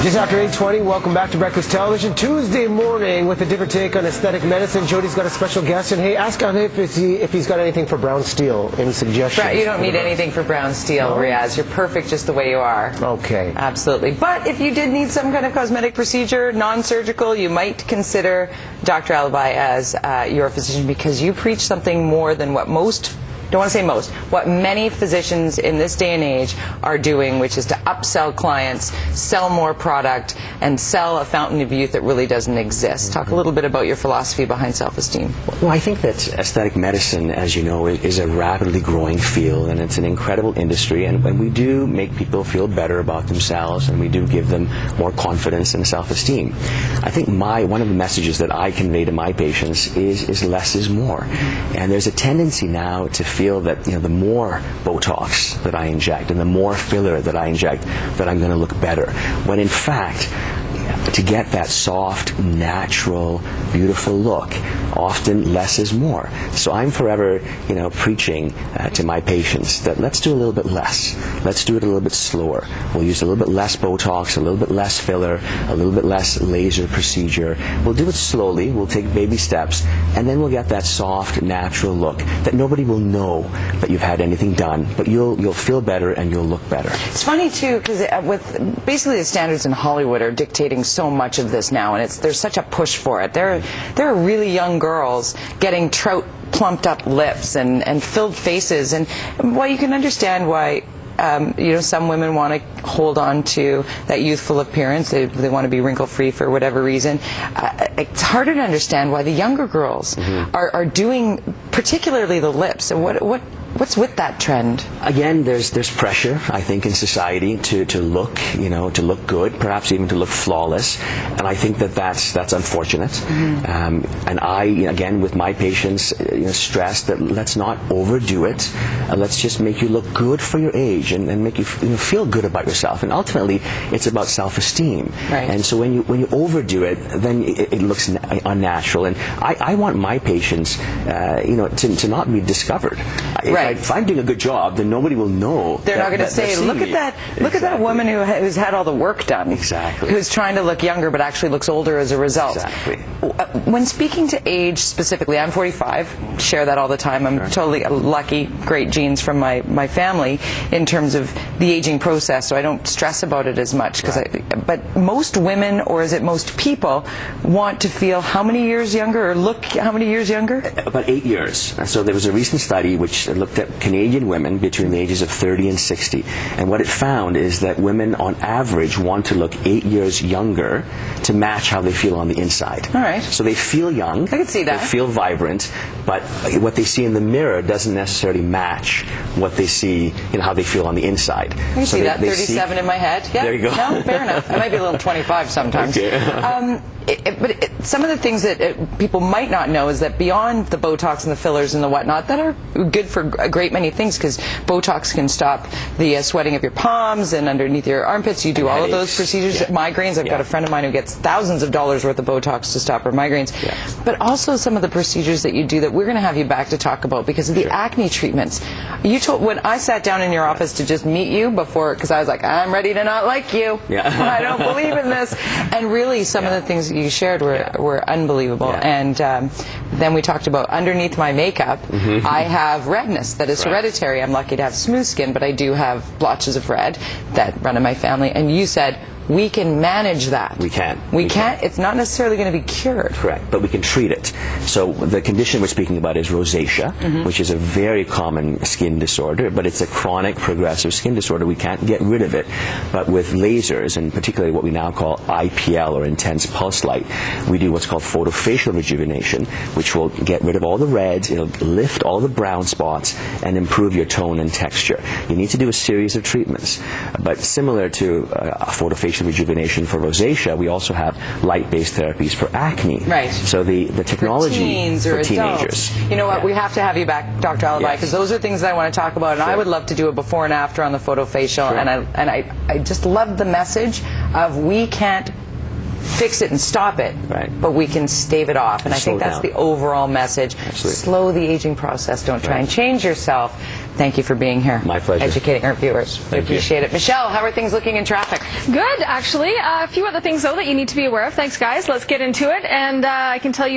Just after 8:20, welcome back to Breakfast Television. Tuesday morning with a different take on aesthetic medicine. Jody's got a special guest, and hey, ask him if he's got anything for brown steel. Any suggestions? You don't need anything for brown steel, Riaz. You're perfect just the way you are. Okay. Absolutely. But if you did need some kind of cosmetic procedure, non-surgical, you might consider Dr. Alibhai as your physician, because you preach something more than what what many physicians in this day and age are doing, which is to upsell clients, sell more product, and sell a fountain of youth that really doesn't exist. Talk a little bit about your philosophy behind self-esteem. Well, I think that aesthetic medicine, as you know, is a rapidly growing field, and it's an incredible industry, and we do make people feel better about themselves, and we do give them more confidence and self-esteem. I think one of the messages that I convey to my patients is less is more. And there's a tendency now to feel that the more Botox that I inject and the more filler that I inject, that I'm going to look better. When in fact, to get that soft, natural, beautiful look, often less is more. So I'm forever, preaching to my patients that let's do a little bit less. Let's do it a little bit slower. We'll use a little bit less Botox, a little bit less filler, a little bit less laser procedure. We'll do it slowly. We'll take baby steps, and then we'll get that soft, natural look that nobody will know that you've had anything done, but you'll feel better and you'll look better. It's funny too, because with basically the standards in Hollywood are dictating so much of this now, and there's such a push for it. There are really young girls getting trout plumped up lips and filled faces, and while you can understand why some women want to hold on to that youthful appearance, they want to be wrinkle free for whatever reason, it's harder to understand why the younger girls are doing particularly the lips. And what's with that trend? Again, there's pressure, I think, in society to look, to look good, perhaps even to look flawless, and I think that's unfortunate. And I, again, with my patients, stress that let's not overdo it. Let's just make you look good for your age and make you feel good about yourself. And ultimately, it's about self-esteem. Right. And so when you overdo it, then it looks unnatural. And I want my patients, to not be discovered. Right. If I'm doing a good job, then nobody will know. They're not going to say, look at that woman who's had all the work done. Exactly. Who's trying to look younger but actually looks older as a result. Exactly. When speaking to age specifically, I'm 45, share that all the time. I'm totally lucky, great genes from my family in terms of the aging process, so I don't stress about it as much. But most women, or is it most people, want to feel how many years younger, or look how many years younger? About 8 years. So there was a recent study which looked at Canadian women between the ages of 30 and 60. And what it found is that women on average want to look 8 years younger to match how they feel on the inside. All right. So they feel young. I can see that. They feel vibrant, but what they see in the mirror doesn't necessarily match what they see, how they feel on the inside. I can see that. 37 in my head. Yeah. There you go. No, fair enough. I might be a little 25 sometimes. Okay. But some of the things that people might not know is that beyond the Botox and the fillers and the whatnot, that are good for a great many things, because Botox can stop the sweating of your palms and underneath your armpits. You do all of those procedures. Migraines, I've got a friend of mine who gets thousands of dollars worth of Botox to stop her migraines. But also some of the procedures that you do that we're going to have you back to talk about because of the acne treatments. When I sat down in your office to just meet you before, because I was like, I'm ready to not like you. I don't believe in this. And really some of the things you shared were unbelievable. And then we talked about underneath my makeup, I have redness that is hereditary. I'm lucky to have smooth skin, but I do have blotches of red that run in my family. And you said, we can manage that. We can. We can. It's not necessarily going to be cured. Correct, but we can treat it. So the condition we're speaking about is rosacea, which is a very common skin disorder, but it's a chronic progressive skin disorder. We can't get rid of it. But with lasers, and particularly what we now call IPL, or intense pulse light, we do what's called photofacial rejuvenation, which will get rid of all the reds, it'll lift all the brown spots, and improve your tone and texture. You need to do a series of treatments. But similar to photofacial rejuvenation for rosacea, we also have light-based therapies for acne. Right. So the technology for teenagers. You know what? We have to have you back, Dr. Alibhai, because those are things that I want to talk about, and I would love to do a before and after on the photofacial. And I just love the message of we can't fix it and stop it, but we can stave it off. And I think that's the overall message. Slow the aging process. Don't try and change yourself. Thank you for being here. My pleasure. Educating our viewers. We appreciate it. Michelle, how are things looking in traffic? Good, actually. A few other things, though, that you need to be aware of. Thanks, guys. Let's get into it. And I can tell you